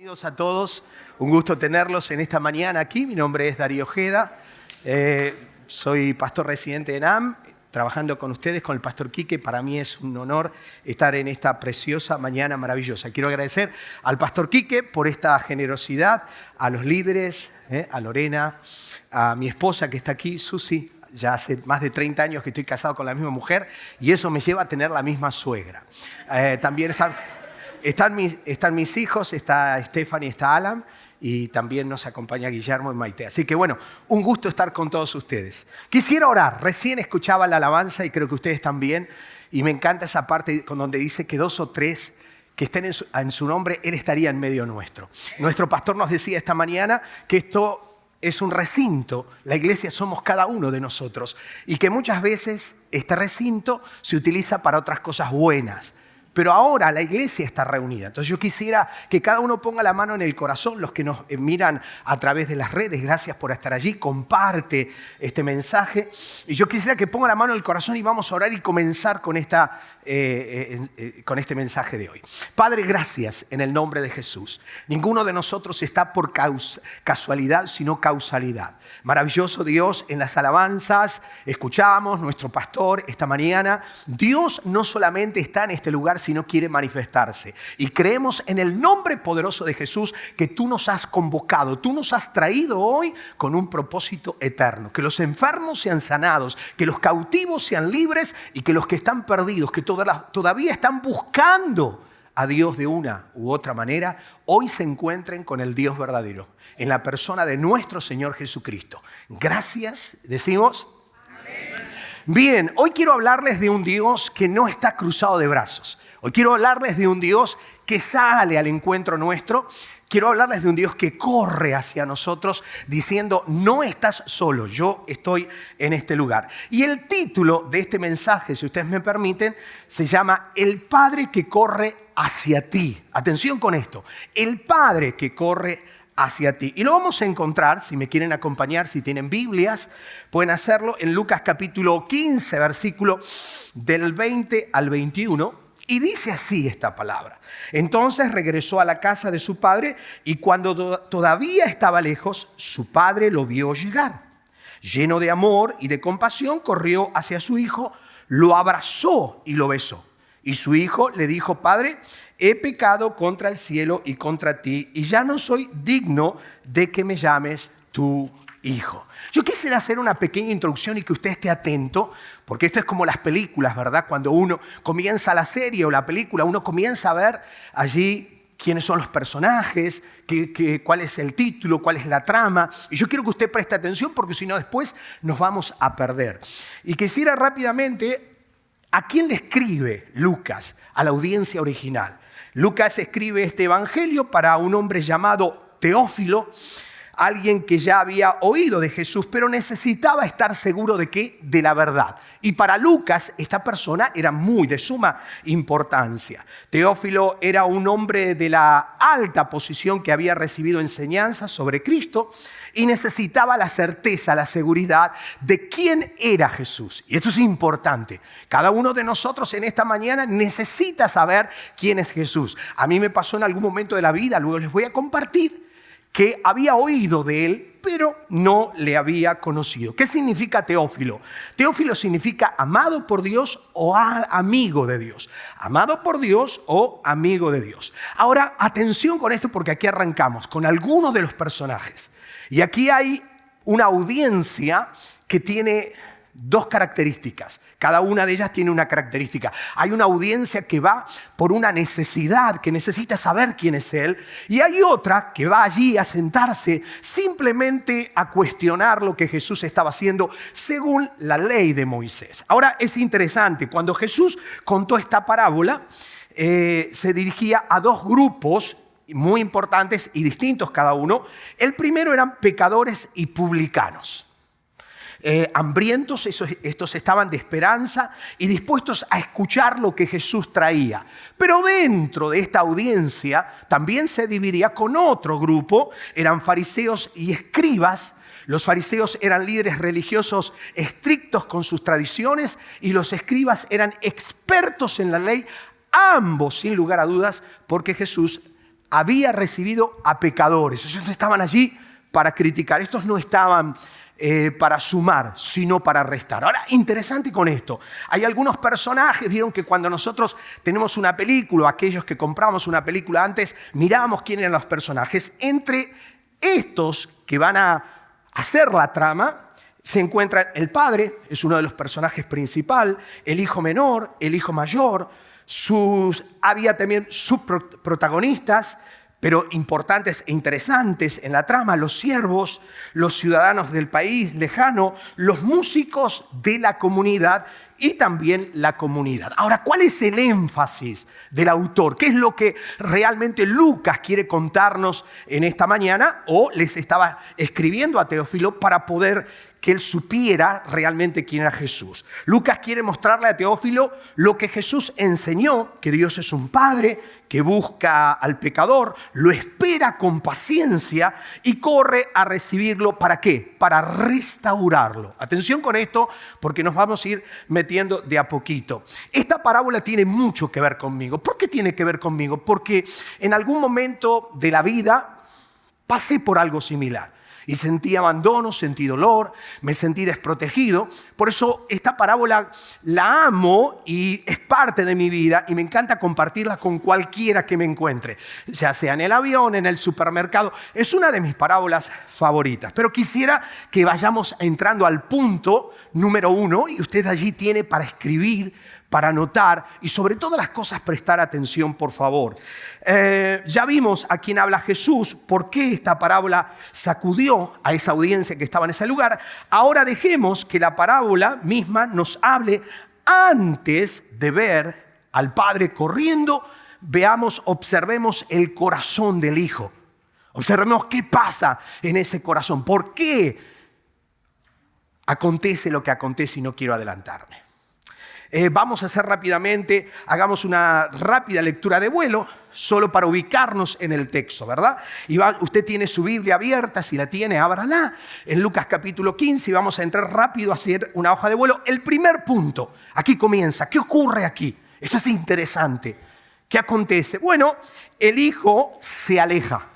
Bienvenidos a todos, un gusto tenerlos en esta mañana aquí. Mi nombre es Darío Ojeda, soy pastor residente de NAM, trabajando con ustedes, con el pastor Quique. Para mí es un honor estar en esta preciosa mañana maravillosa. Quiero agradecer al pastor Quique por esta generosidad, a los líderes, a Lorena, a mi esposa que está aquí, Susi. Ya hace más de 30 años que estoy casado con la misma mujer y eso me lleva a tener la misma suegra. También están mis hijos, está Stephanie, está Alan y también nos acompaña Guillermo y Maite. Así que bueno, un gusto estar con todos ustedes. Quisiera orar, recién escuchaba la alabanza y creo que ustedes también, y me encanta esa parte con donde dice que 2 o 3 que estén en su nombre, Él estaría en medio nuestro. Nuestro pastor nos decía esta mañana que esto es un recinto, la iglesia somos cada uno de nosotros y que muchas veces este recinto se utiliza para otras cosas buenas. Pero ahora la iglesia está reunida. Entonces yo quisiera que cada uno ponga la mano en el corazón, los que nos miran a través de las redes, gracias por estar allí, comparte este mensaje. Y yo quisiera que ponga la mano en el corazón y vamos a orar y comenzar con este mensaje de hoy. Padre, gracias en el nombre de Jesús. Ninguno de nosotros está por casualidad, sino causalidad. Maravilloso Dios, en las alabanzas escuchábamos nuestro pastor esta mañana. Dios no solamente está en este lugar, sino quiere manifestarse. Y creemos en el nombre poderoso de Jesús que tú nos has convocado, tú nos has traído hoy con un propósito eterno. Que los enfermos sean sanados, que los cautivos sean libres y que los que están perdidos, que todavía están buscando a Dios de una u otra manera, hoy se encuentren con el Dios verdadero, en la persona de nuestro Señor Jesucristo. Gracias, decimos. Amén. Bien, hoy quiero hablarles de un Dios que no está cruzado de brazos. Hoy quiero hablarles de un Dios que sale al encuentro nuestro. Quiero hablarles de un Dios que corre hacia nosotros diciendo, no estás solo, yo estoy en este lugar. Y el título de este mensaje, si ustedes me permiten, se llama El Padre que corre hacia ti. Atención con esto, el Padre que corre hacia ti. Y lo vamos a encontrar, si me quieren acompañar, si tienen Biblias, pueden hacerlo en Lucas capítulo 15, versículo del 20 al 21. Y dice así esta palabra. Entonces regresó a la casa de su padre y cuando todavía estaba lejos, su padre lo vio llegar. Lleno de amor y de compasión, corrió hacia su hijo, lo abrazó y lo besó. Y su hijo le dijo, Padre, he pecado contra el cielo y contra ti y ya no soy digno de que me llames tu hijo. Yo quisiera hacer una pequeña introducción y que usted esté atento, porque esto es como las películas, ¿verdad? Cuando uno comienza la serie o la película, uno comienza a ver allí quiénes son los personajes, cuál es el título, cuál es la trama. Y yo quiero que usted preste atención porque si no después nos vamos a perder. Y quisiera rápidamente, ¿a quién le escribe Lucas? A la audiencia original. Lucas escribe este evangelio para un hombre llamado Teófilo, alguien que ya había oído de Jesús, pero necesitaba estar seguro de qué, de la verdad. Y para Lucas, esta persona era de suma importancia. Teófilo era un hombre de la alta posición que había recibido enseñanzas sobre Cristo y necesitaba la certeza, la seguridad de quién era Jesús. Y esto es importante. Cada uno de nosotros en esta mañana necesita saber quién es Jesús. A mí me pasó en algún momento de la vida, luego les voy a compartir, que había oído de él, pero no le había conocido. ¿Qué significa Teófilo? Teófilo significa amado por Dios o amigo de Dios. Amado por Dios o amigo de Dios. Ahora, atención con esto porque aquí arrancamos con algunos de los personajes. Y aquí hay una audiencia que tiene 2 características. Cada una de ellas tiene una característica. Hay una audiencia que va por una necesidad, que necesita saber quién es Él. Y hay otra que va allí a sentarse simplemente a cuestionar lo que Jesús estaba haciendo según la ley de Moisés. Ahora es interesante, cuando Jesús contó esta parábola, se dirigía a 2 grupos muy importantes y distintos cada uno. El primero eran pecadores y publicanos. Hambrientos, estos estaban de esperanza y dispuestos a escuchar lo que Jesús traía. Pero dentro de esta audiencia también se dividía con otro grupo, eran fariseos y escribas. Los fariseos eran líderes religiosos estrictos con sus tradiciones y los escribas eran expertos en la ley, ambos sin lugar a dudas, porque Jesús había recibido a pecadores. Ellos no estaban allí para criticar, estos no estaban para sumar, sino para restar. Ahora, interesante con esto, hay algunos personajes, vieron que cuando nosotros tenemos una película, aquellos que compramos una película antes, mirábamos quién eran los personajes. Entre estos que van a hacer la trama, se encuentran el padre, es uno de los personajes principales, el hijo menor, el hijo mayor, había también subprotagonistas, pero importantes e interesantes en la trama, los siervos, los ciudadanos del país lejano, los músicos de la comunidad y también la comunidad. Ahora, ¿cuál es el énfasis del autor? ¿Qué es lo que realmente Lucas quiere contarnos en esta mañana? O les estaba escribiendo a Teófilo para poder que él supiera realmente quién era Jesús. Lucas quiere mostrarle a Teófilo lo que Jesús enseñó, que Dios es un padre que busca al pecador, lo espera con paciencia y corre a recibirlo. ¿Para qué? Para restaurarlo. Atención con esto, porque nos vamos a ir metiendo de a poquito. Esta parábola tiene mucho que ver conmigo. ¿Por qué tiene que ver conmigo? Porque en algún momento de la vida pasé por algo similar. Y sentí abandono, sentí dolor, me sentí desprotegido. Por eso esta parábola la amo y es parte de mi vida y me encanta compartirla con cualquiera que me encuentre, ya sea en el avión, en el supermercado. Es una de mis parábolas favoritas. Pero quisiera que vayamos entrando al punto número 1 y usted allí tiene para escribir, para anotar y sobre todas las cosas prestar atención, por favor. Ya vimos a quién habla Jesús, por qué esta parábola sacudió a esa audiencia que estaba en ese lugar. Ahora dejemos que la parábola misma nos hable antes de ver al Padre corriendo. Observemos el corazón del Hijo. Observemos qué pasa en ese corazón. ¿Por qué acontece lo que acontece? Y no quiero adelantarme. Vamos a hacer rápidamente, hagamos una rápida lectura de vuelo, solo para ubicarnos en el texto, ¿verdad? Usted tiene su Biblia abierta, si la tiene, ábrala, en Lucas capítulo 15, y vamos a entrar rápido a hacer una hoja de vuelo. El primer punto, aquí comienza. ¿Qué ocurre aquí? Esto es interesante. ¿Qué acontece? Bueno, el hijo se aleja.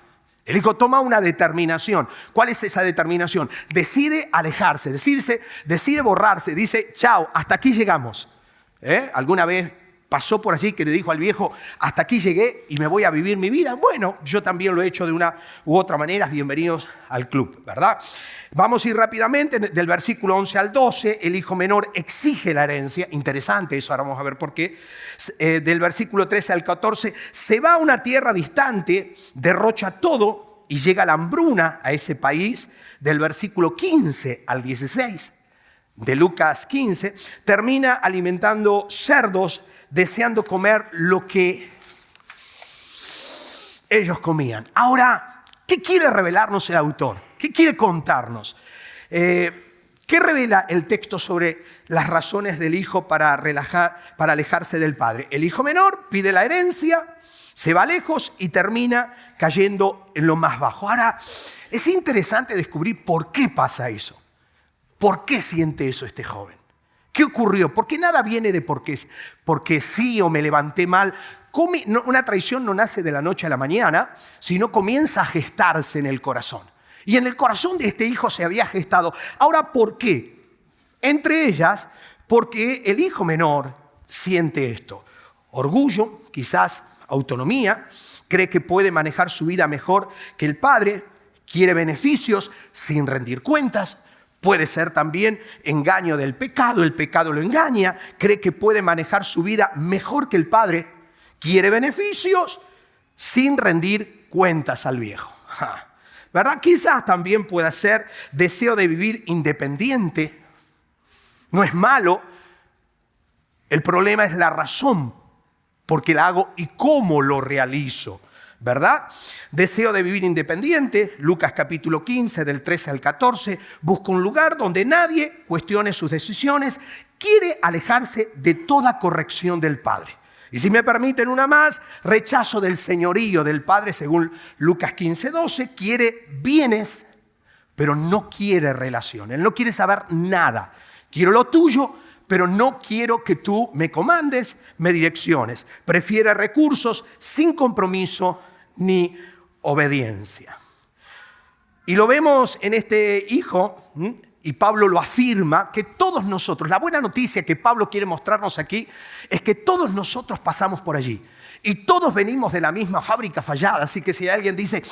El hijo toma una determinación. ¿Cuál es esa determinación? Decide alejarse, decide borrarse, dice, chao, hasta aquí llegamos. ¿Alguna vez pasó por allí que le dijo al viejo, hasta aquí llegué y me voy a vivir mi vida? Bueno, yo también lo he hecho de una u otra manera. Bienvenidos al club, ¿verdad? Vamos a ir rápidamente del versículo 11 al 12. El hijo menor exige la herencia. Interesante eso, ahora vamos a ver por qué. Del versículo 13 al 14, se va a una tierra distante, derrocha todo y llega la hambruna a ese país. Del versículo 15 al 16 de Lucas 15, termina alimentando cerdos, deseando comer lo que ellos comían. Ahora, ¿qué quiere revelarnos el autor? ¿Qué quiere contarnos? ¿Qué revela el texto sobre las razones del hijo para alejarse del padre? El hijo menor pide la herencia, se va lejos y termina cayendo en lo más bajo. Ahora, es interesante descubrir por qué pasa eso. ¿Por qué siente eso este joven? ¿Qué ocurrió? Porque nada viene de porque sí o me levanté mal. Una traición no nace de la noche a la mañana, sino comienza a gestarse en el corazón. Y en el corazón de este hijo se había gestado. Ahora, ¿por qué? Entre ellas, porque el hijo menor siente esto. Orgullo, quizás autonomía, cree que puede manejar su vida mejor que el padre, quiere beneficios sin rendir cuentas. Puede ser también engaño del pecado, el pecado lo engaña, cree que puede manejar su vida mejor que el padre, quiere beneficios sin rendir cuentas al viejo. ¿Verdad? Quizás también pueda ser deseo de vivir independiente, no es malo, el problema es la razón por qué la hago y cómo lo realizo. ¿Verdad? Deseo de vivir independiente, Lucas capítulo 15, del 13 al 14, busca un lugar donde nadie cuestione sus decisiones, quiere alejarse de toda corrección del Padre. Y si me permiten una más, rechazo del señorío del Padre, según Lucas 15, 12, quiere bienes, pero no quiere relación, él no quiere saber nada. Quiero lo tuyo, pero no quiero que tú me comandes, me direcciones. Prefiere recursos sin compromiso ni obediencia. Y lo vemos en este hijo, y Pablo lo afirma, que todos nosotros, la buena noticia que Pablo quiere mostrarnos aquí, es que todos nosotros pasamos por allí. Y todos venimos de la misma fábrica fallada, así que si alguien dice,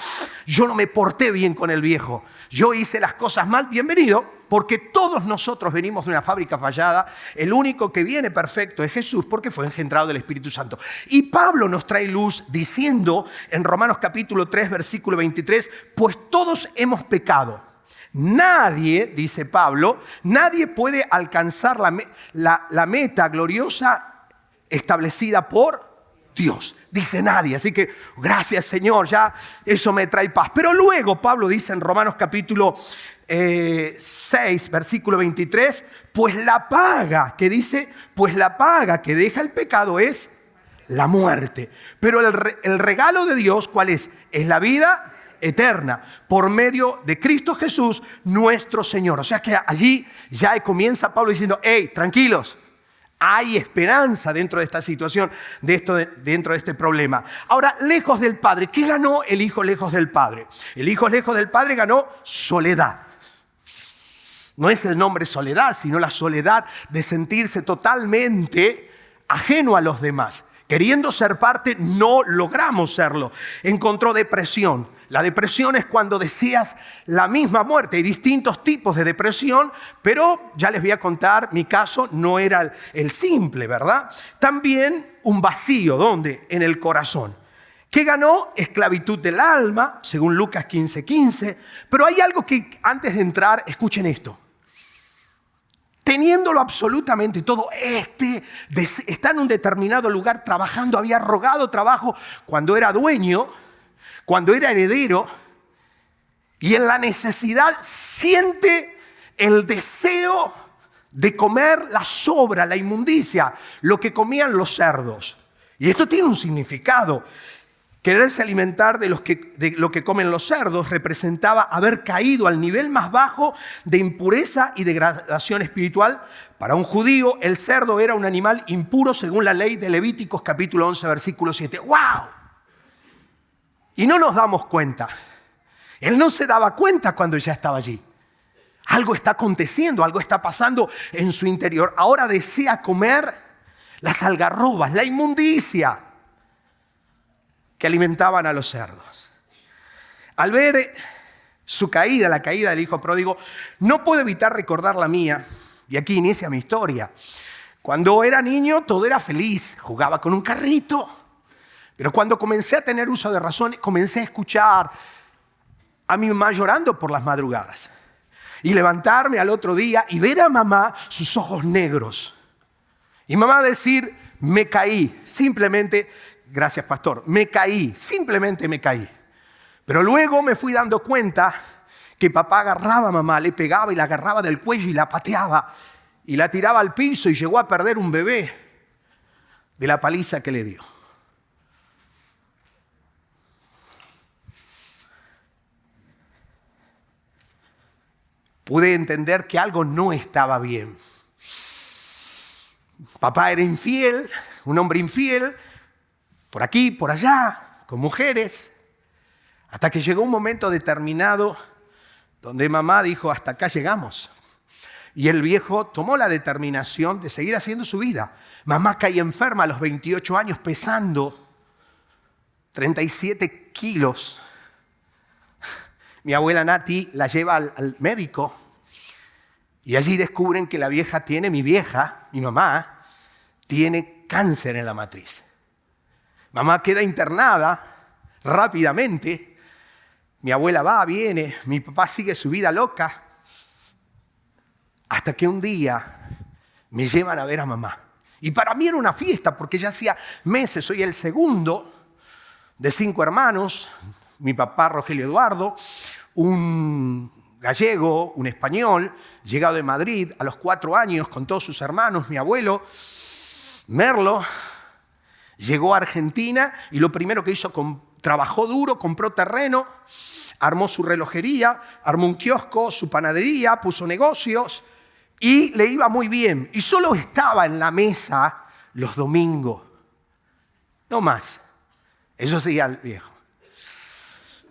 yo no me porté bien con el viejo, yo hice las cosas mal, bienvenido, porque todos nosotros venimos de una fábrica fallada. El único que viene perfecto es Jesús, porque fue engendrado del Espíritu Santo. Y Pablo nos trae luz diciendo en Romanos capítulo 3, versículo 23, pues todos hemos pecado. Nadie, dice Pablo, nadie puede alcanzar la meta gloriosa establecida por Dios. Dice nadie, así que gracias Señor, ya eso me trae paz. Pero luego Pablo dice en Romanos capítulo 6, versículo 23, pues la paga, que dice, pues la paga que deja el pecado es la muerte. Pero el regalo de Dios, ¿cuál es? Es la vida eterna por medio de Cristo Jesús, nuestro Señor. O sea que allí ya comienza Pablo diciendo, hey, tranquilos. Hay esperanza dentro de esta situación, dentro de este problema. Ahora, lejos del Padre. ¿Qué ganó el Hijo lejos del Padre? El Hijo lejos del Padre ganó soledad. No es el nombre soledad, sino la soledad de sentirse totalmente ajeno a los demás. Queriendo ser parte, no logramos serlo. Encontró depresión. La depresión es cuando deseas la misma muerte. Hay distintos tipos de depresión, pero ya les voy a contar, mi caso no era el simple, ¿verdad? También un vacío, ¿dónde? En el corazón. ¿Qué ganó? Esclavitud del alma, según Lucas 15:15. Pero hay algo que antes de entrar, escuchen esto. Teniéndolo absolutamente todo, está en un determinado lugar trabajando, había rogado trabajo cuando era dueño, cuando era heredero, y en la necesidad siente el deseo de comer la sobra, la inmundicia, lo que comían los cerdos. Y esto tiene un significado. Quererse alimentar de lo que comen los cerdos representaba haber caído al nivel más bajo de impureza y degradación espiritual. Para un judío, el cerdo era un animal impuro según la ley de Levíticos capítulo 11, versículo 7. ¡Wow! Y no nos damos cuenta. Él no se daba cuenta cuando ya estaba allí. Algo está aconteciendo, algo está pasando en su interior. Ahora desea comer las algarrobas, la inmundicia que alimentaban a los cerdos. Al ver su caída, la caída del hijo pródigo, no puedo evitar recordar la mía, y aquí inicia mi historia. Cuando era niño todo era feliz, jugaba con un carrito, pero cuando comencé a tener uso de razón, comencé a escuchar a mi mamá llorando por las madrugadas y levantarme al otro día y ver a mamá sus ojos negros. Y mamá decir, me caí, simplemente, gracias pastor, me caí, simplemente me caí. Pero luego me fui dando cuenta que papá agarraba a mamá, le pegaba y la agarraba del cuello y la pateaba y la tiraba al piso y llegó a perder un bebé de la paliza que le dio. Pude entender que algo no estaba bien. Papá era infiel, un hombre infiel, por aquí, por allá, con mujeres, hasta que llegó un momento determinado donde mamá dijo, hasta acá llegamos. Y el viejo tomó la determinación de seguir haciendo su vida. Mamá cae enferma a los 28 años, pesando 37 kilos. Mi abuela Nati la lleva al médico y allí descubren que mi mamá, tiene cáncer en la matriz. Mamá queda internada rápidamente. Mi abuela va, viene, mi papá sigue su vida loca. Hasta que un día me llevan a ver a mamá. Y para mí era una fiesta porque ya hacía meses, soy el segundo de 5 hermanos. Mi papá Rogelio Eduardo, un gallego, un español, llegado de Madrid a los 4 años con todos sus hermanos. Mi abuelo, Merlo, llegó a Argentina y lo primero que hizo, trabajó duro, compró terreno, armó su relojería, armó un kiosco, su panadería, puso negocios y le iba muy bien. Y solo estaba en la mesa los domingos, no más. Eso seguía el viejo.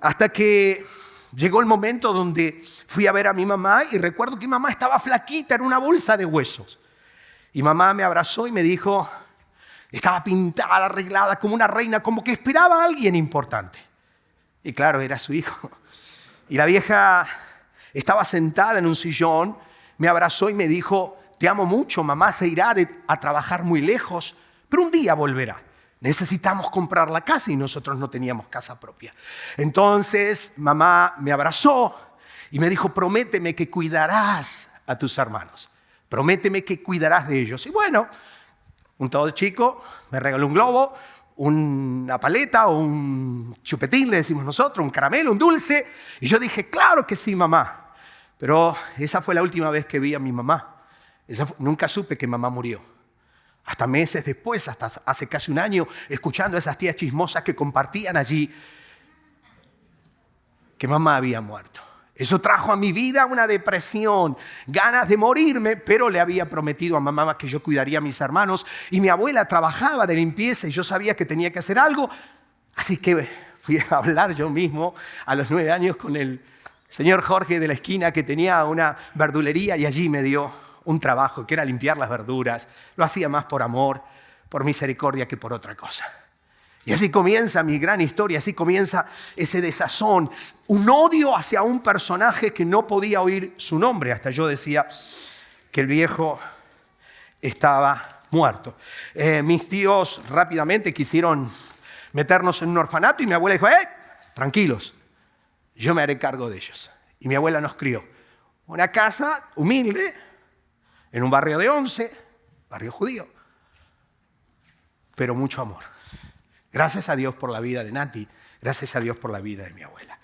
Hasta que llegó el momento donde fui a ver a mi mamá y recuerdo que mi mamá estaba flaquita, era una bolsa de huesos. Y mamá me abrazó y me dijo, estaba pintada, arreglada como una reina, como que esperaba a alguien importante. Y claro, era su hijo. Y la vieja estaba sentada en un sillón, me abrazó y me dijo, te amo mucho, mamá se irá a trabajar muy lejos, pero un día volverá. Necesitamos comprar la casa y nosotros no teníamos casa propia. Entonces mamá me abrazó y me dijo, prométeme que cuidarás a tus hermanos. Prométeme que cuidarás de ellos. Y bueno, un todo chico me regaló un globo, una paleta o un chupetín, le decimos nosotros, un caramelo, un dulce. Y yo dije, claro que sí, mamá. Pero esa fue la última vez que vi a mi mamá. Nunca supe que mamá murió. Hasta meses después, hasta hace casi un año, escuchando a esas tías chismosas que compartían allí que mamá había muerto. Eso trajo a mi vida una depresión, ganas de morirme, pero le había prometido a mamá que yo cuidaría a mis hermanos y mi abuela trabajaba de limpieza y yo sabía que tenía que hacer algo. Así que fui a hablar yo mismo a los 9 años con el señor Jorge de la esquina que tenía una verdulería y allí me dio un trabajo que era limpiar las verduras. Lo hacía más por amor, por misericordia que por otra cosa. Y así comienza mi gran historia, así comienza ese desazón, un odio hacia un personaje que no podía oír su nombre. Hasta yo decía que el viejo estaba muerto. Mis tíos rápidamente quisieron meternos en un orfanato y mi abuela dijo, tranquilos, yo me haré cargo de ellos. Y mi abuela nos crió. Una casa humilde, en un barrio de Once, barrio judío, pero mucho amor. Gracias a Dios por la vida de Nati, gracias a Dios por la vida de mi abuela.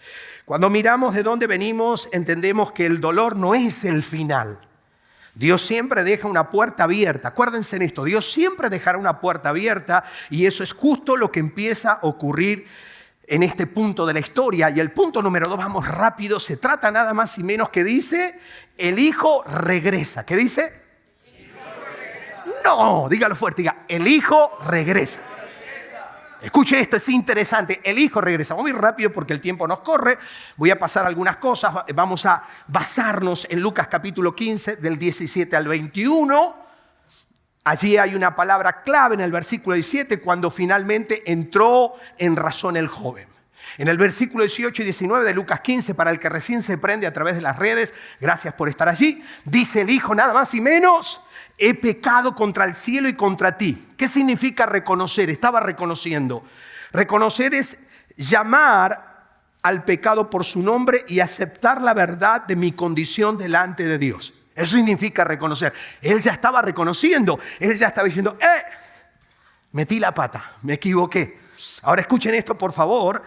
Cuando miramos de dónde venimos, entendemos que el dolor no es el final. Dios siempre deja una puerta abierta. Acuérdense en esto, Dios siempre dejará una puerta abierta y eso es justo lo que empieza a ocurrir en este punto de la historia. Y el punto número 2, vamos rápido, se trata nada más y menos que dice, el hijo regresa. ¿Qué dice? El hijo regresa. No, dígalo fuerte, diga, el hijo regresa. Escuche esto, es interesante, el hijo regresa. Vamos a ir rápido porque el tiempo nos corre, voy a pasar algunas cosas, vamos a basarnos en Lucas capítulo 15 del 17 al 21. Allí hay una palabra clave en el versículo 17 cuando finalmente entró en razón el joven. En el versículo 18 y 19 de Lucas 15, para el que recién se prende a través de las redes, gracias por estar allí, dice el hijo nada más y menos, he pecado contra el cielo y contra ti. ¿Qué significa reconocer? Estaba reconociendo. Reconocer es llamar al pecado por su nombre y aceptar la verdad de mi condición delante de Dios. Eso significa reconocer. Él ya estaba reconociendo. Él ya estaba diciendo, metí la pata, me equivoqué. Ahora escuchen esto, por favor.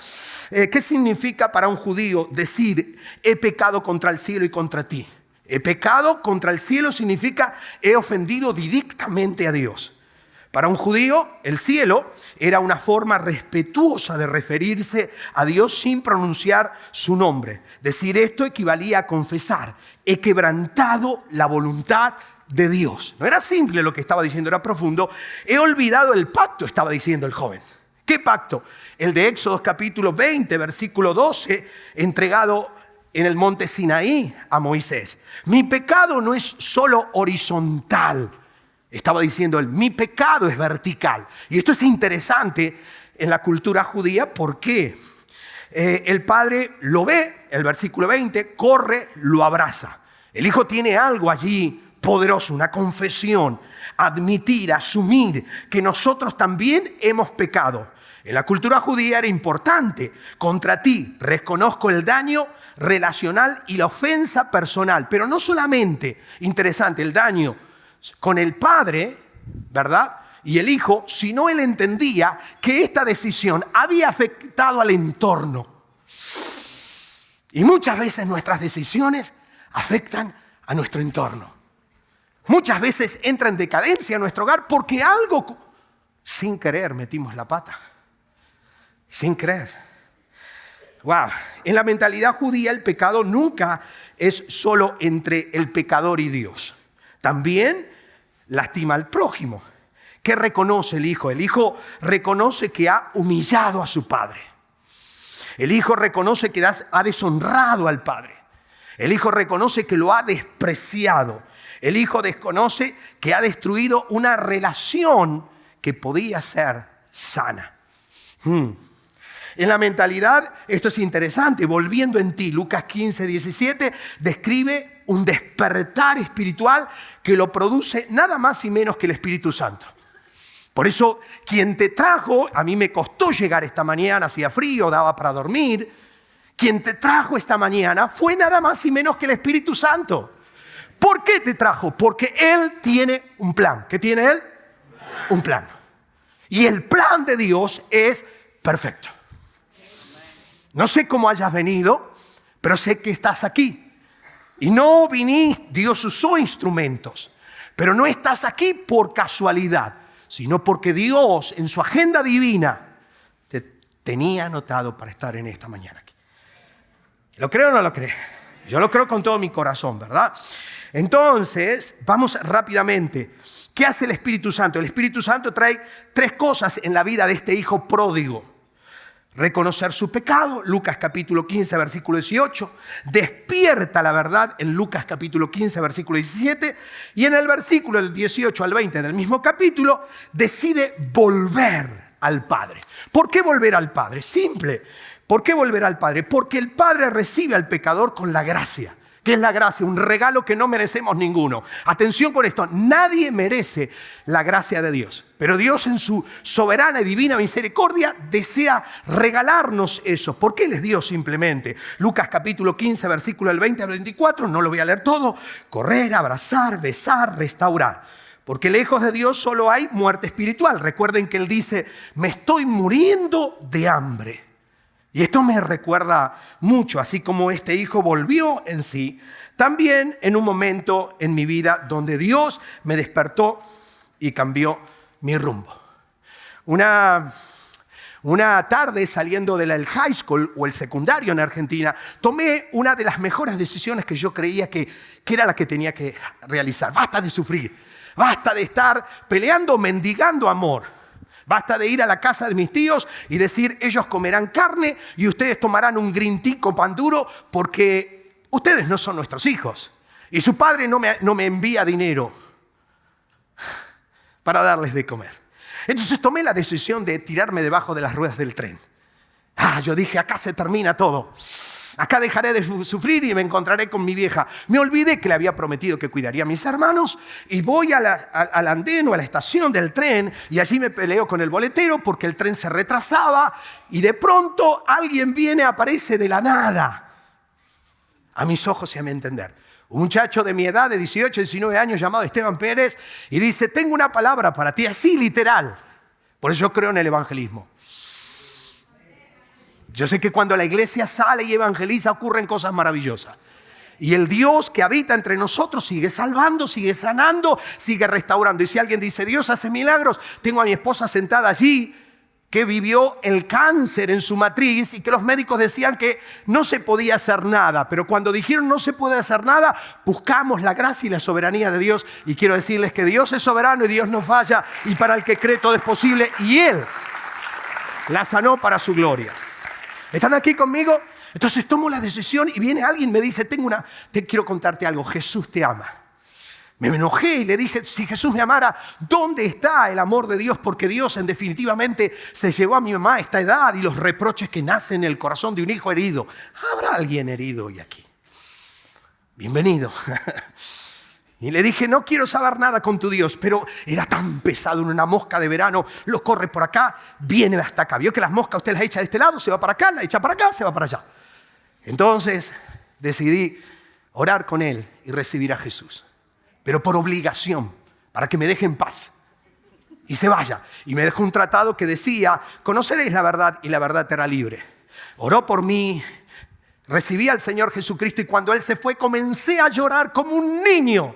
¿Qué significa para un judío decir, he pecado contra el cielo y contra ti? He pecado contra el cielo significa, he ofendido directamente a Dios. Para un judío, el cielo era una forma respetuosa de referirse a Dios sin pronunciar su nombre. Decir esto equivalía a confesar, he quebrantado la voluntad de Dios. No era simple lo que estaba diciendo, era profundo. He olvidado el pacto, estaba diciendo el joven. ¿Qué pacto? El de Éxodo capítulo 20, versículo 12, entregado en el monte Sinaí a Moisés. Mi pecado no es solo horizontal. Estaba diciendo él, mi pecado es vertical. Y esto es interesante en la cultura judía porque el padre lo ve, el versículo 20, corre, lo abraza. El hijo tiene algo allí poderoso, una confesión, admitir, asumir que nosotros también hemos pecado. En la cultura judía era importante, contra ti reconozco el daño relacional y la ofensa personal, pero no solamente, interesante, el daño con el padre, ¿verdad? Y el hijo, sino él entendía que esta decisión había afectado al entorno. Y muchas veces nuestras decisiones afectan a nuestro entorno. Muchas veces entra en decadencia nuestro hogar porque algo sin querer metimos la pata. Sin creer. Wow. En la mentalidad judía el pecado nunca es solo entre el pecador y Dios. También lastima al prójimo. ¿Qué reconoce el hijo? El hijo reconoce que ha humillado a su padre. El Hijo reconoce que ha deshonrado al Padre. El Hijo reconoce que lo ha despreciado. El Hijo desconoce que ha destruido una relación que podía ser sana. En la mentalidad, esto es interesante, volviendo en ti, Lucas 15, 17, describe un despertar espiritual que lo produce nada más y menos que el Espíritu Santo. Por eso, quien te trajo, a mí me costó llegar esta mañana, hacía frío, daba para dormir. Quien te trajo esta mañana fue nada más y menos que el Espíritu Santo. ¿Por qué te trajo? Porque Él tiene un plan. ¿Qué tiene Él? Un plan. Y el plan de Dios es perfecto. No sé cómo hayas venido, pero sé que estás aquí. Y no viniste, Dios usó instrumentos, pero no estás aquí por casualidad, sino porque Dios en su agenda divina te tenía anotado para estar en esta mañana aquí. ¿Lo creo o no lo creo? Yo lo creo con todo mi corazón, ¿verdad? Entonces, vamos rápidamente. ¿Qué hace el Espíritu Santo? El Espíritu Santo trae 3 cosas en la vida de este hijo pródigo. Reconocer su pecado, Lucas capítulo 15, versículo 18. Despierta la verdad en Lucas capítulo 15, versículo 17. Y en el versículo del 18 al 20 del mismo capítulo, decide volver al Padre. ¿Por qué volver al Padre? Simple. ¿Por qué volver al Padre? Porque el Padre recibe al pecador con la gracia. ¿Qué es la gracia? Un regalo que no merecemos ninguno. Atención con esto, nadie merece la gracia de Dios. Pero Dios en su soberana y divina misericordia desea regalarnos eso. Porque Él es Dios simplemente. Lucas capítulo 15, versículo del 20 al 24, no lo voy a leer todo. Correr, abrazar, besar, restaurar. Porque lejos de Dios solo hay muerte espiritual. Recuerden que Él dice, me estoy muriendo de hambre. Y esto me recuerda mucho, así como este hijo volvió en sí, también en un momento en mi vida donde Dios me despertó y cambió mi rumbo. Una tarde saliendo del high school o el secundario en Argentina, tomé una de las mejores decisiones que yo creía que era la que tenía que realizar. Basta de sufrir, basta de estar peleando, mendigando amor. Basta de ir a la casa de mis tíos y decir, ellos comerán carne y ustedes tomarán un green tea con pan duro porque ustedes no son nuestros hijos. Y su padre no me envía dinero para darles de comer. Entonces tomé la decisión de tirarme debajo de las ruedas del tren. Yo dije, acá se termina todo. Acá dejaré de sufrir y me encontraré con mi vieja. Me olvidé que le había prometido que cuidaría a mis hermanos y voy al andén o a la estación del tren y allí me peleo con el boletero porque el tren se retrasaba y de pronto alguien aparece de la nada. A mis ojos y a mi entender. Un muchacho de mi edad, de 18, 19 años, llamado Esteban Pérez, y dice, tengo una palabra para ti, así literal. Por eso yo creo en el evangelismo. Yo sé que cuando la iglesia sale y evangeliza ocurren cosas maravillosas. Y el Dios que habita entre nosotros sigue salvando, sigue sanando, sigue restaurando. Y si alguien dice, Dios hace milagros, tengo a mi esposa sentada allí que vivió el cáncer en su matriz y que los médicos decían que no se podía hacer nada. Pero cuando dijeron no se puede hacer nada, buscamos la gracia y la soberanía de Dios. Y quiero decirles que Dios es soberano y Dios no falla. Y para el que cree todo es posible. Y Él la sanó para su gloria. ¿Están aquí conmigo? Entonces tomo la decisión y viene alguien y me dice, quiero contarte algo, Jesús te ama. Me enojé y le dije, si Jesús me amara, ¿dónde está el amor de Dios? Porque Dios definitivamente se llevó a mi mamá a esta edad y los reproches que nacen en el corazón de un hijo herido. ¿Habrá alguien herido hoy aquí? Bienvenido. Y le dije, no quiero saber nada con tu Dios, pero era tan pesado, una mosca de verano, lo corre por acá, viene hasta acá. Vio que las moscas usted las echa de este lado, se va para acá, la echa para acá, se va para allá. Entonces decidí orar con él y recibir a Jesús, pero por obligación, para que me deje en paz y se vaya. Y me dejó un tratado que decía, conoceréis la verdad y la verdad te hará libre. Oró por mí. Recibí al Señor Jesucristo y cuando Él se fue comencé a llorar como un niño.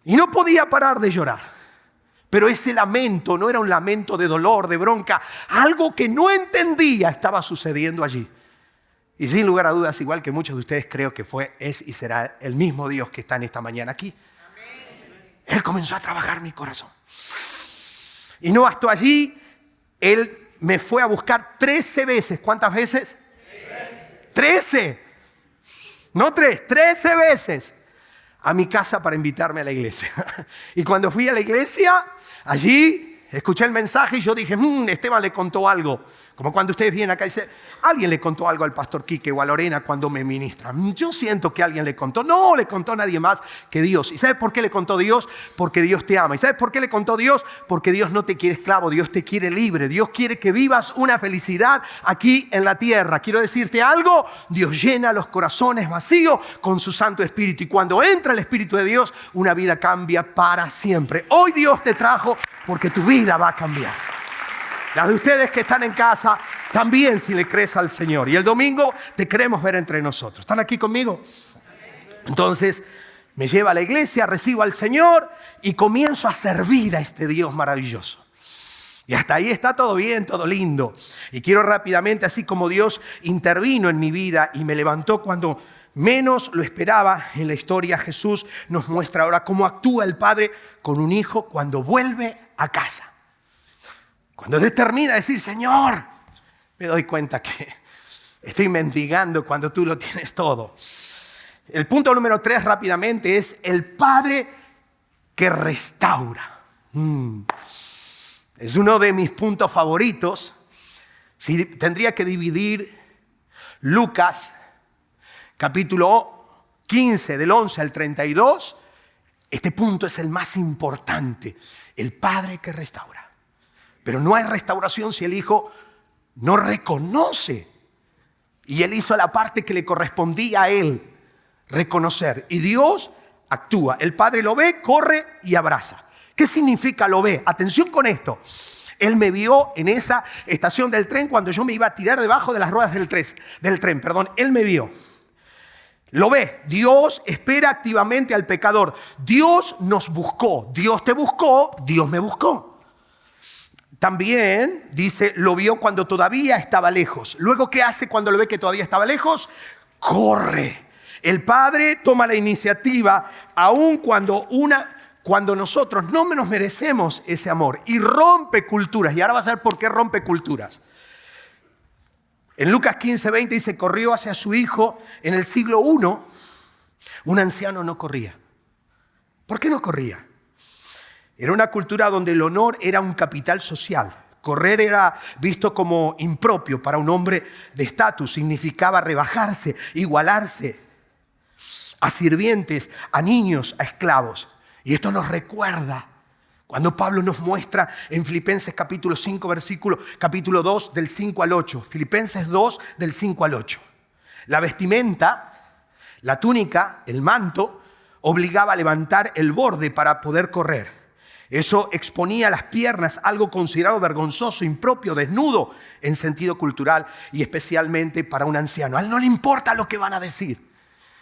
Y no podía parar de llorar. Pero ese lamento no era un lamento de dolor, de bronca. Algo que no entendía estaba sucediendo allí. Y sin lugar a dudas, igual que muchos de ustedes, creo que es y será el mismo Dios que está en esta mañana aquí. Él comenzó a trabajar mi corazón. Y no bastó allí, Él me fue a buscar 13 veces. ¿Cuántas veces? 13. No 3, 13 veces a mi casa para invitarme a la iglesia. Y cuando fui a la iglesia, allí escuché el mensaje y yo dije, Esteban le contó algo. Como cuando ustedes vienen acá y dicen, alguien le contó algo al pastor Quique o a Lorena cuando me ministran. Yo siento que alguien le contó. No le contó nadie más que Dios. ¿Y sabes por qué le contó Dios? Porque Dios te ama. ¿Y sabes por qué le contó Dios? Porque Dios no te quiere esclavo, Dios te quiere libre. Dios quiere que vivas una felicidad aquí en la tierra. Quiero decirte algo, Dios llena los corazones vacíos con su Santo Espíritu. Y cuando entra el Espíritu de Dios, una vida cambia para siempre. Hoy Dios te trajo porque tu vida va a cambiar. Las de ustedes que están en casa, también si le crees al Señor. Y el domingo te queremos ver entre nosotros. ¿Están aquí conmigo? Entonces me lleva a la iglesia, recibo al Señor y comienzo a servir a este Dios maravilloso. Y hasta ahí está todo bien, todo lindo. Y quiero rápidamente, así como Dios intervino en mi vida y me levantó cuando menos lo esperaba en la historia, Jesús nos muestra ahora cómo actúa el Padre con un hijo cuando vuelve a casa. Cuando determina decir, Señor, me doy cuenta que estoy mendigando cuando tú lo tienes todo. El punto número 3 rápidamente es el Padre que restaura. Es uno de mis puntos favoritos. Si tendría que dividir Lucas, capítulo 15, del 11 al 32, este punto es el más importante. El Padre que restaura. Pero no hay restauración si el Hijo no reconoce. Y Él hizo la parte que le correspondía a Él, reconocer. Y Dios actúa. El Padre lo ve, corre y abraza. ¿Qué significa lo ve? Atención con esto. Él me vio en esa estación del tren cuando yo me iba a tirar debajo de las ruedas del tren. Él me vio. Lo ve. Dios espera activamente al pecador. Dios nos buscó. Dios te buscó, Dios me buscó. También dice, lo vio cuando todavía estaba lejos. Luego, ¿qué hace cuando lo ve que todavía estaba lejos? Corre. El Padre toma la iniciativa, aun cuando nosotros no nos merecemos ese amor. Y rompe culturas. Y ahora vas a ver por qué rompe culturas. En Lucas 15:20 dice, corrió hacia su hijo. En el siglo I, un anciano no corría. ¿Por qué no corría? Era una cultura donde el honor era un capital social. Correr era visto como impropio para un hombre de estatus. Significaba rebajarse, igualarse a sirvientes, a niños, a esclavos. Y esto nos recuerda cuando Pablo nos muestra en Filipenses capítulo 5, capítulo 2, del 5 al 8. Filipenses 2, del 5 al 8. La vestimenta, la túnica, el manto, obligaba a levantar el borde para poder correr. Eso exponía las piernas, algo considerado vergonzoso, impropio, desnudo en sentido cultural y especialmente para un anciano. A él no le importa lo que van a decir.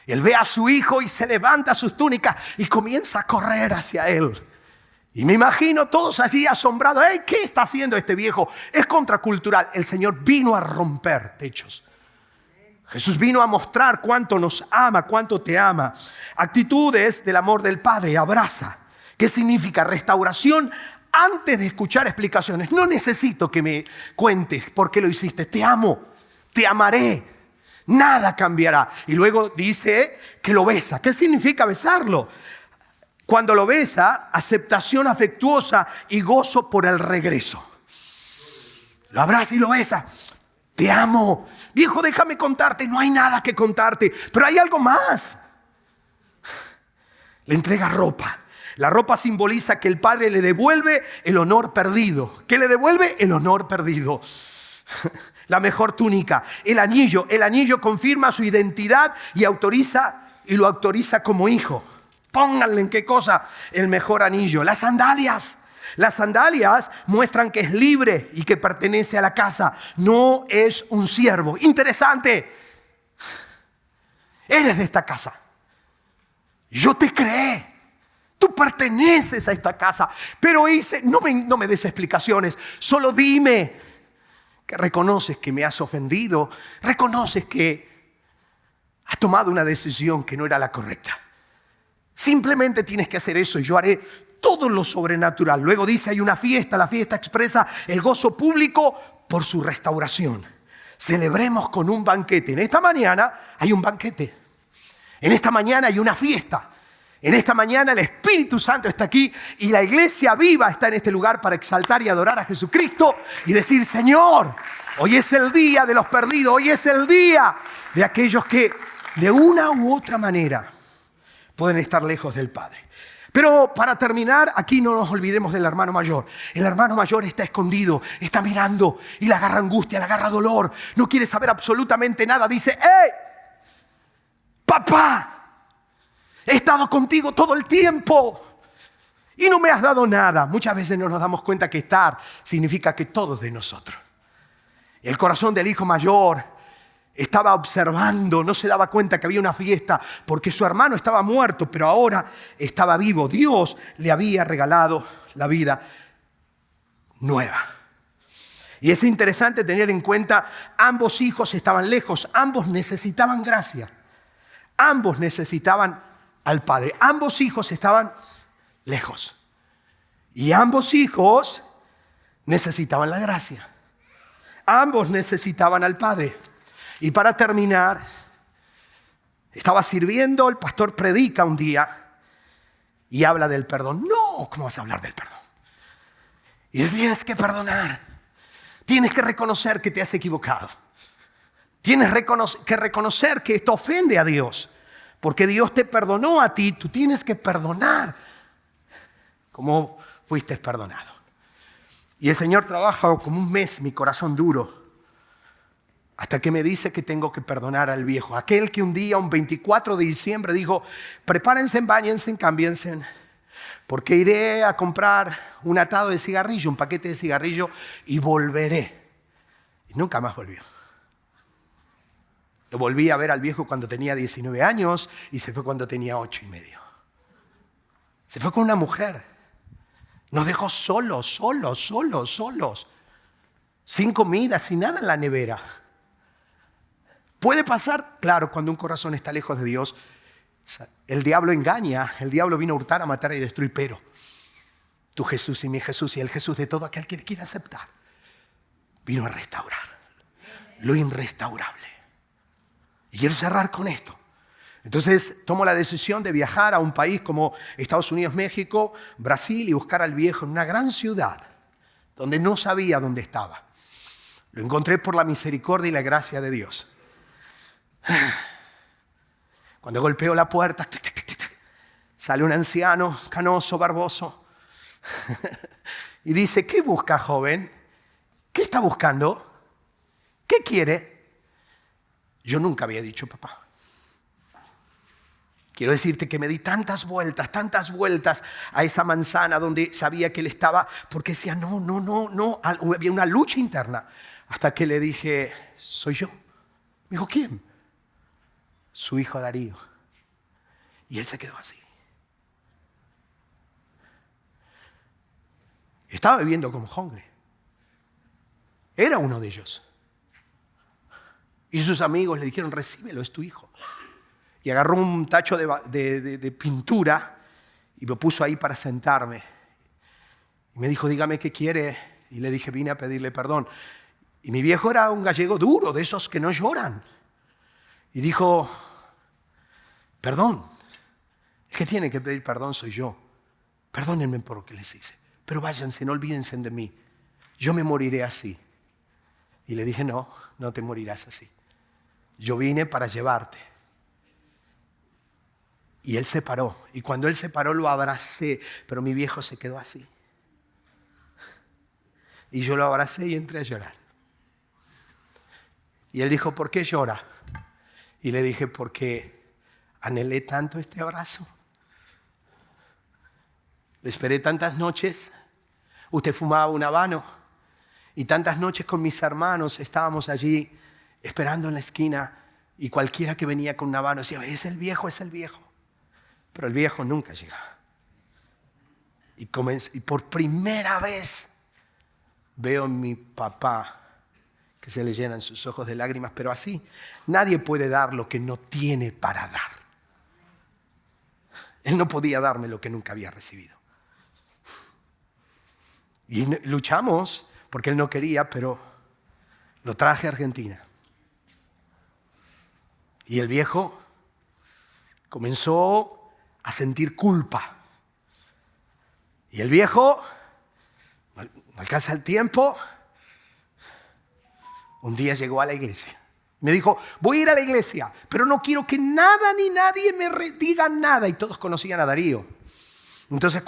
Él ve a su hijo y se levanta sus túnicas y comienza a correr hacia él. Y me imagino todos allí asombrados. ¡Ey! ¿Qué está haciendo este viejo? Es contracultural. El Señor vino a romper techos. Jesús vino a mostrar cuánto nos ama, cuánto te ama. Actitudes del amor del Padre, abraza. ¿Qué significa? Restauración antes de escuchar explicaciones. No necesito que me cuentes por qué lo hiciste. Te amo, te amaré. Nada cambiará. Y luego dice que lo besa. ¿Qué significa besarlo? Cuando lo besa, aceptación afectuosa y gozo por el regreso. Lo abraza y lo besa. Te amo. Viejo, déjame contarte. No hay nada que contarte. Pero hay algo más. Le entrega ropa. La ropa simboliza que el Padre le devuelve el honor perdido. ¿Qué le devuelve? El honor perdido. La mejor túnica. El anillo. El anillo confirma su identidad y lo autoriza como hijo. Pónganle en qué cosa el mejor anillo. Las sandalias. Las sandalias muestran que es libre y que pertenece a la casa. No es un siervo. Interesante. Eres de esta casa. Yo te creé. Tú perteneces a esta casa. Pero no me des explicaciones. Solo dime que reconoces que me has ofendido. Reconoces que has tomado una decisión que no era la correcta. Simplemente tienes que hacer eso y yo haré todo lo sobrenatural. Luego dice, hay una fiesta. La fiesta expresa el gozo público por su restauración. Celebremos con un banquete. En esta mañana hay un banquete. En esta mañana hay una fiesta. En esta mañana el Espíritu Santo está aquí y la iglesia viva está en este lugar para exaltar y adorar a Jesucristo y decir: Señor, hoy es el día de los perdidos, hoy es el día de aquellos que de una u otra manera pueden estar lejos del Padre. Pero para terminar, aquí no nos olvidemos del hermano mayor. El hermano mayor está escondido, está mirando y le agarra angustia, le agarra dolor. No quiere saber absolutamente nada. Dice: ¡hey! ¡Papá! He estado contigo todo el tiempo y no me has dado nada. Muchas veces no nos damos cuenta que estar significa que todo es de nosotros. El corazón del hijo mayor estaba observando, no se daba cuenta que había una fiesta porque su hermano estaba muerto, pero ahora estaba vivo. Dios le había regalado la vida nueva. Y es interesante tener en cuenta, ambos hijos estaban lejos, ambos necesitaban gracia, ambos necesitaban al Padre. Ambos hijos estaban lejos y ambos hijos necesitaban la gracia. Ambos necesitaban al Padre. Y para terminar, estaba sirviendo, el pastor predica un día y habla del perdón. No, ¿cómo vas a hablar del perdón? Y tienes que perdonar. Tienes que reconocer que te has equivocado. Tienes que reconocer que esto ofende a Dios. Porque Dios te perdonó a ti, tú tienes que perdonar como fuiste perdonado. Y el Señor trabaja como un mes mi corazón duro, hasta que me dice que tengo que perdonar al viejo. Aquel que un día, un 24 de diciembre, dijo: prepárense, báñense, cámbiense, porque iré a comprar un atado de cigarrillo, un paquete de cigarrillo, y volveré. Y nunca más volvió. Lo volví a ver al viejo cuando tenía 19 años y se fue cuando tenía 8 y medio. Se fue con una mujer. Nos dejó solos. Sin comida, sin nada en la nevera. ¿Puede pasar? Claro, cuando un corazón está lejos de Dios, el diablo engaña. El diablo vino a hurtar, a matar y destruir. Pero tu Jesús y mi Jesús y el Jesús de todo aquel que le quiera aceptar, vino a restaurar lo irrestaurable. Y quiero cerrar con esto. Entonces tomo la decisión de viajar a un país como Estados Unidos, México, Brasil y buscar al viejo en una gran ciudad donde no sabía dónde estaba. Lo encontré por la misericordia y la gracia de Dios. Cuando golpeo la puerta, sale un anciano, canoso, barboso, y dice: ¿qué busca, joven? ¿Qué está buscando? ¿Qué quiere? Yo nunca había dicho papá. Quiero decirte que me di tantas vueltas a esa manzana donde sabía que él estaba, porque decía no. Había una lucha interna. Hasta que le dije: soy yo. Me dijo: ¿quién? Su hijo Darío. Y él se quedó así. Estaba viviendo como hombre. Era uno de ellos. Y sus amigos le dijeron: recíbelo, es tu hijo. Y agarró un tacho de pintura y lo puso ahí para sentarme. Y me dijo: dígame qué quiere. Y le dije: vine a pedirle perdón. Y mi viejo era un gallego duro, de esos que no lloran. Y dijo: perdón. El que tiene que pedir perdón soy yo. Perdónenme por lo que les hice. Pero váyanse, no olvídense de mí. Yo me moriré así. Y le dije: no te morirás así. Yo vine para llevarte. Y él se paró. Y cuando él se paró lo abracé. Pero mi viejo se quedó así. Y yo lo abracé y entré a llorar. Y él dijo: ¿por qué llora? Y le dije: porque anhelé tanto este abrazo. Lo esperé tantas noches. Usted fumaba un habano. Y tantas noches con mis hermanos estábamos allí esperando en la esquina. Y cualquiera que venía con un habano decía: es el viejo. Pero el viejo nunca llegaba. Y por primera vez veo a mi papá que se le llenan sus ojos de lágrimas. Pero así, nadie puede dar lo que no tiene para dar. Él no podía darme lo que nunca había recibido. Y luchamos porque él no quería, pero Lo traje a Argentina. Y el viejo comenzó a sentir culpa. Y el viejo, no alcanza el tiempo, un día llegó a la iglesia. Me dijo, voy a ir a la iglesia, pero no quiero que nada ni nadie me diga nada. Y todos conocían a Darío. Entonces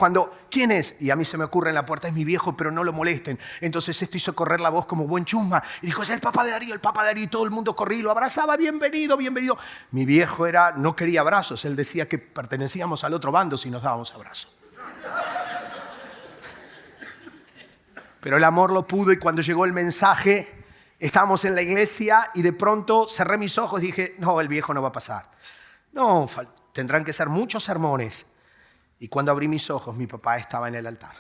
¿quién es? Y a mí se me ocurre en la puerta, es mi viejo, pero no lo molesten. Entonces esto hizo correr la voz como buen chusma. Y dijo, es el papá de Darío, el papá de Darío. Y todo el mundo corría y lo abrazaba, bienvenido, bienvenido. Mi viejo no quería abrazos, él decía que pertenecíamos al otro bando si nos dábamos abrazos. Pero el amor lo pudo y cuando llegó el mensaje, estábamos en la iglesia y de pronto cerré mis ojos y dije, no, el viejo no va a pasar. No, tendrán que ser muchos sermones. Y cuando abrí mis ojos, mi papá estaba en el altar.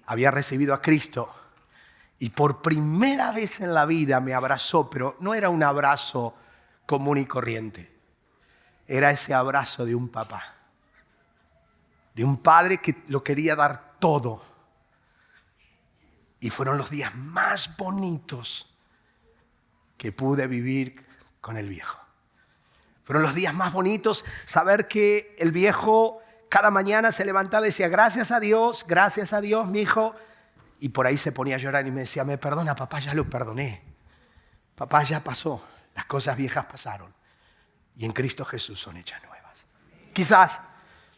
Había recibido a Cristo y por primera vez en la vida me abrazó, pero no era un abrazo común y corriente. Era ese abrazo de un papá, de un padre que lo quería dar todo. Y fueron los días más bonitos que pude vivir con el viejo. Fueron los días más bonitos saber que el viejo cada mañana se levantaba y decía, gracias a Dios, mi hijo. Y por ahí se ponía a llorar y me decía, me perdona, papá, ya lo perdoné. Papá, ya pasó, las cosas viejas pasaron. Y en Cristo Jesús son hechas nuevas. Quizás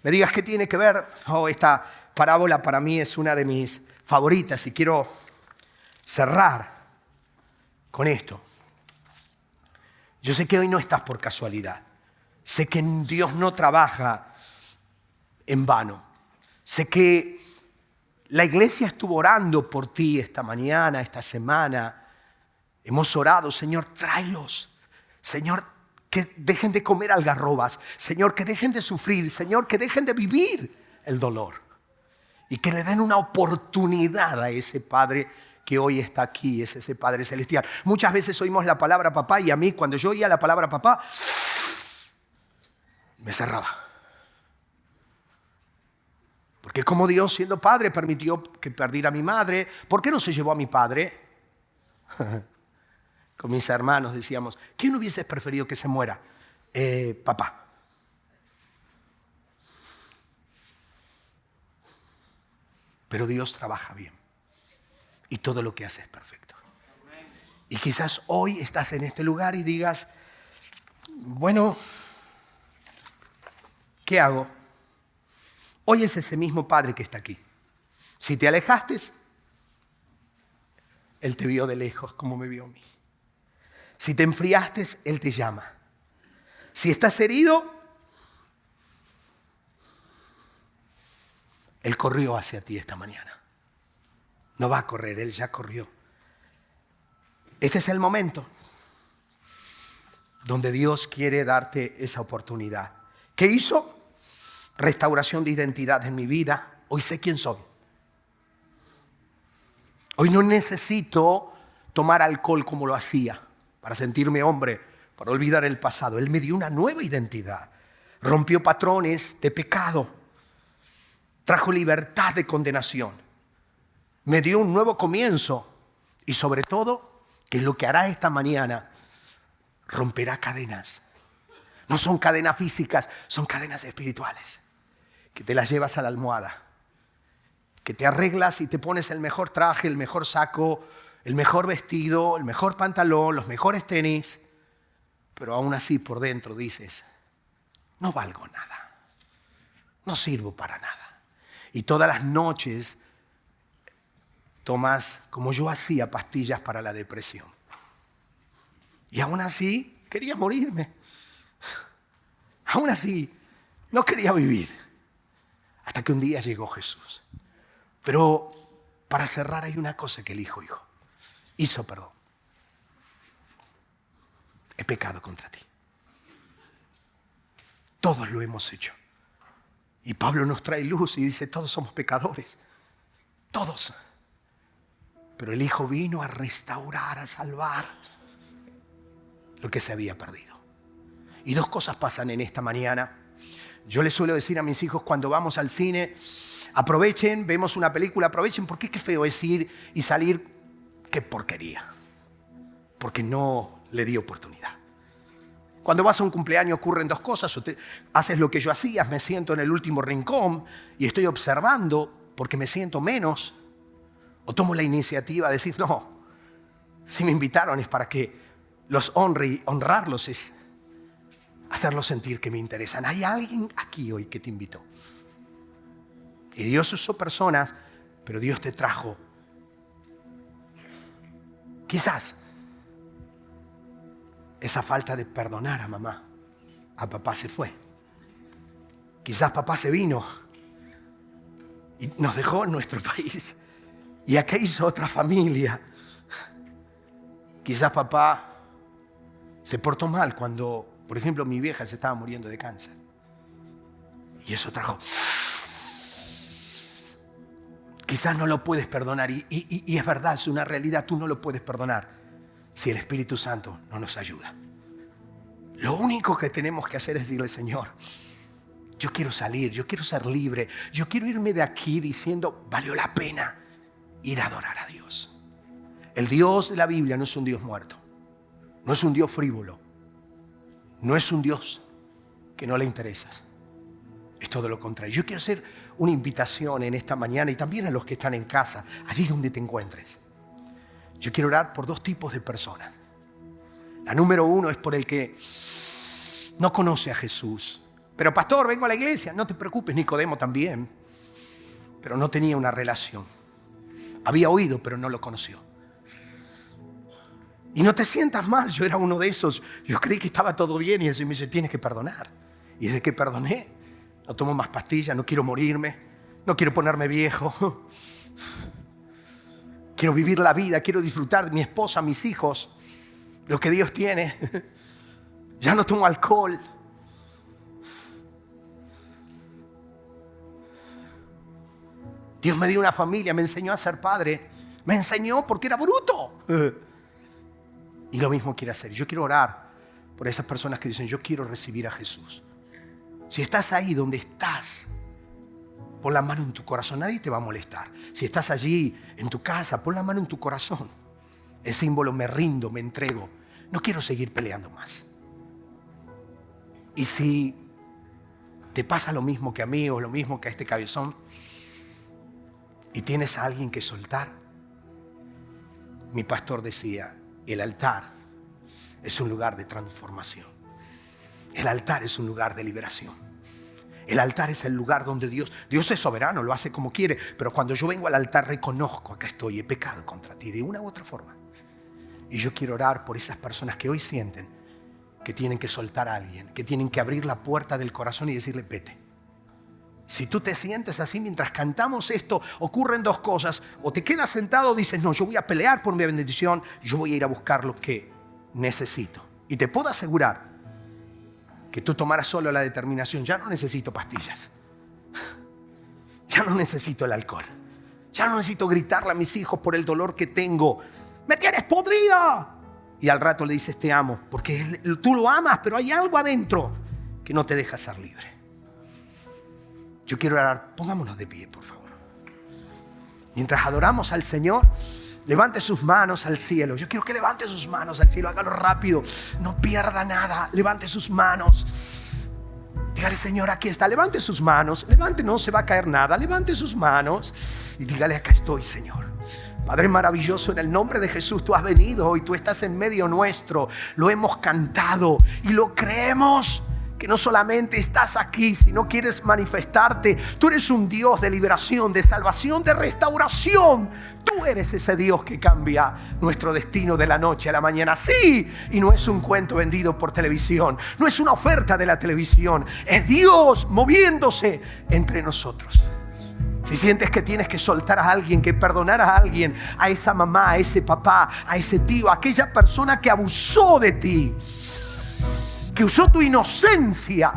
me digas qué tiene que ver. Esta parábola para mí es una de mis favoritas y quiero cerrar con esto. Yo sé que hoy no estás por casualidad. Sé que Dios no trabaja en vano. Sé que la iglesia estuvo orando por ti esta mañana, esta semana. Hemos orado, Señor, tráelos. Señor, que dejen de comer algarrobas. Señor, que dejen de sufrir. Señor, que dejen de vivir el dolor. Y que le den una oportunidad a ese Padre que hoy está aquí, es ese Padre Celestial. Muchas veces oímos la palabra papá y a mí cuando yo oía la palabra papá, me cerraba. Porque como Dios siendo Padre permitió que perdiera a mi madre, ¿por qué no se llevó a mi padre? Con mis hermanos decíamos, ¿quién hubieses preferido que se muera? Papá. Pero Dios trabaja bien. Y todo lo que hace es perfecto. Y quizás hoy estás en este lugar y digas, bueno, ¿qué hago? Hoy es ese mismo Padre que está aquí. Si te alejaste, Él te vio de lejos como me vio a mí. Si te enfriaste, Él te llama. Si estás herido, Él corrió hacia ti esta mañana. No va a correr, Él ya corrió. Este es el momento donde Dios quiere darte esa oportunidad. ¿Qué hizo? Restauración de identidad en mi vida. Hoy sé quién soy. Hoy no necesito tomar alcohol como lo hacía para sentirme hombre, para olvidar el pasado. Él me dio una nueva identidad. Rompió patrones de pecado. Trajo libertad de condenación. Me dio un nuevo comienzo. Y sobre todo, que es lo que hará esta mañana, romperá cadenas. No son cadenas físicas, son cadenas espirituales. Que te las llevas a la almohada. Que te arreglas y te pones el mejor traje, el mejor saco, el mejor vestido, el mejor pantalón, los mejores tenis. Pero aún así por dentro dices, no valgo nada. No sirvo para nada. Y todas las noches tomas, como yo hacía, pastillas para la depresión. Y aún así quería morirme. Aún así no quería vivir. Hasta que un día llegó Jesús. Pero para cerrar hay una cosa que el Hijo hizo perdón. He pecado contra ti. Todos lo hemos hecho. Y Pablo nos trae luz y dice, todos somos pecadores. Todos. Pero el Hijo vino a restaurar, a salvar lo que se había perdido. Y dos cosas pasan en esta mañana. Yo les suelo decir a mis hijos cuando vamos al cine, aprovechen, vemos una película, aprovechen, porque qué feo es ir y salir, qué porquería. porque no le di oportunidad. Cuando vas a un cumpleaños ocurren dos cosas: o haces lo que yo hacía, me siento en el último rincón y estoy observando porque me siento menos, o tomo la iniciativa de decir, no, si me invitaron es para que los honre, y honrarlos es hacerlos sentir que me interesan. Hay alguien aquí hoy que te invitó. Y Dios usó personas, pero Dios te trajo. Quizás esa falta de perdonar a mamá, a papá se fue. Quizás papá se vino y nos dejó en nuestro país. Y acá hizo otra familia. Quizás papá se portó mal cuando, por ejemplo, mi vieja se estaba muriendo de cáncer. Y eso trajo. Quizás no lo puedes perdonar. Y es verdad, es una realidad. Tú no lo puedes perdonar si el Espíritu Santo no nos ayuda. Lo único que tenemos que hacer es decirle, Señor, yo quiero salir, yo quiero ser libre. Yo quiero irme de aquí diciendo, valió la pena ir a adorar a Dios. El Dios de la Biblia no es un Dios muerto. No es un Dios frívolo. No es un Dios que no le interesas. Es todo lo contrario. Yo quiero hacer una invitación en esta mañana y también a los que están en casa, allí donde te encuentres. Yo quiero orar por dos tipos de personas. La número uno es por el que no conoce a Jesús. Pero pastor, vengo a la iglesia. No te preocupes, Nicodemo también. Pero no tenía una relación. Había oído, pero no lo conoció. Y no te sientas mal, yo era uno de esos. Yo creí que estaba todo bien y eso me dice, tienes que perdonar. Y desde que perdoné, no tomo más pastillas, no quiero morirme, no quiero ponerme viejo. Quiero vivir la vida, quiero disfrutar de mi esposa, mis hijos, lo que Dios tiene. Ya no tomo alcohol. Dios me dio una familia, me enseñó a ser padre. Me enseñó porque era bruto. Y lo mismo quiere hacer. Yo quiero orar por esas personas que dicen, yo quiero recibir a Jesús. Si estás ahí donde estás, pon la mano en tu corazón, nadie te va a molestar. Si estás allí en tu casa, pon la mano en tu corazón. El símbolo, me rindo, me entrego. No quiero seguir peleando más. Y si te pasa lo mismo que a mí o lo mismo que a este cabezón y tienes a alguien que soltar, mi pastor decía, el altar es un lugar de transformación. El altar es un lugar de liberación. El altar es el lugar donde Dios es soberano, lo hace como quiere. Pero cuando yo vengo al altar reconozco, acá estoy, he pecado contra ti de una u otra forma. Y yo quiero orar por esas personas que hoy sienten que tienen que soltar a alguien, que tienen que abrir la puerta del corazón y decirle, vete. Si tú te sientes así mientras cantamos esto, ocurren dos cosas. O te quedas sentado, dices, no, yo voy a pelear por mi bendición, yo voy a ir a buscar lo que necesito. Y te puedo asegurar que tú tomaras solo la determinación, ya no necesito pastillas, ya no necesito el alcohol, ya no necesito gritarle a mis hijos por el dolor que tengo. ¡Me tienes podrida! Y al rato le dices, te amo, porque tú lo amas, pero hay algo adentro que no te deja ser libre. Yo quiero orar, pongámonos de pie, por favor. Mientras adoramos al Señor, levante sus manos al cielo. Yo quiero que levante sus manos al cielo, hágalo rápido, no pierda nada. Levante sus manos. Dígale, Señor, aquí está. Levante sus manos. Levante, no se va a caer nada. Levante sus manos y dígale, acá estoy, Señor. Padre maravilloso, en el nombre de Jesús, tú has venido hoy, tú estás en medio nuestro. Lo hemos cantado y lo creemos. Que no solamente estás aquí, sino quieres manifestarte. Tú eres un Dios de liberación, de salvación, de restauración. Tú eres ese Dios que cambia nuestro destino de la noche a la mañana. Sí, y no es un cuento vendido por televisión. No es una oferta de la televisión. Es Dios moviéndose entre nosotros. Si sientes que tienes que soltar a alguien, que perdonar a alguien, a esa mamá, a ese papá, a ese tío, a aquella persona que abusó de ti, que usó tu inocencia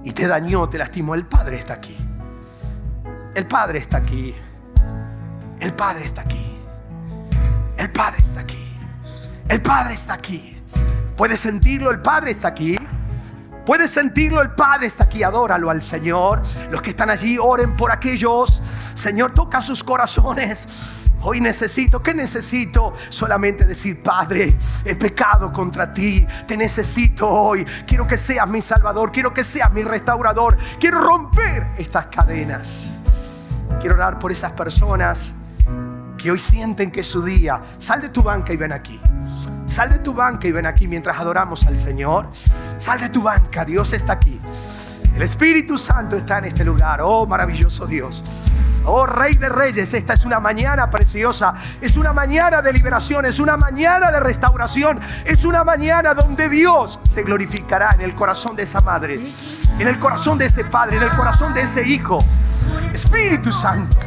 y te dañó, te lastimó, el Padre está aquí. El Padre está aquí. El Padre está aquí. El Padre está aquí. El Padre está aquí. ¿Puedes sentirlo? El Padre está aquí. Puedes sentirlo, el Padre está aquí, adóralo al Señor. Los que están allí, oren por aquellos. Señor, toca sus corazones. Hoy necesito, ¿qué necesito? Solamente decir: Padre, he pecado contra ti, te necesito hoy. Quiero que seas mi Salvador, quiero que seas mi restaurador. Quiero romper estas cadenas. Quiero orar por esas personas que hoy sienten que es su día. Sal de tu banca y ven aquí. Sal de tu banca y ven aquí mientras adoramos al Señor. Sal de tu banca, Dios está aquí. El Espíritu Santo está en este lugar. Oh, maravilloso Dios. Oh, Rey de Reyes, esta es una mañana preciosa. Es una mañana de liberación, es una mañana de restauración. Es una mañana donde Dios se glorificará en el corazón de esa madre, en el corazón de ese padre, en el corazón de ese hijo. Espíritu Santo.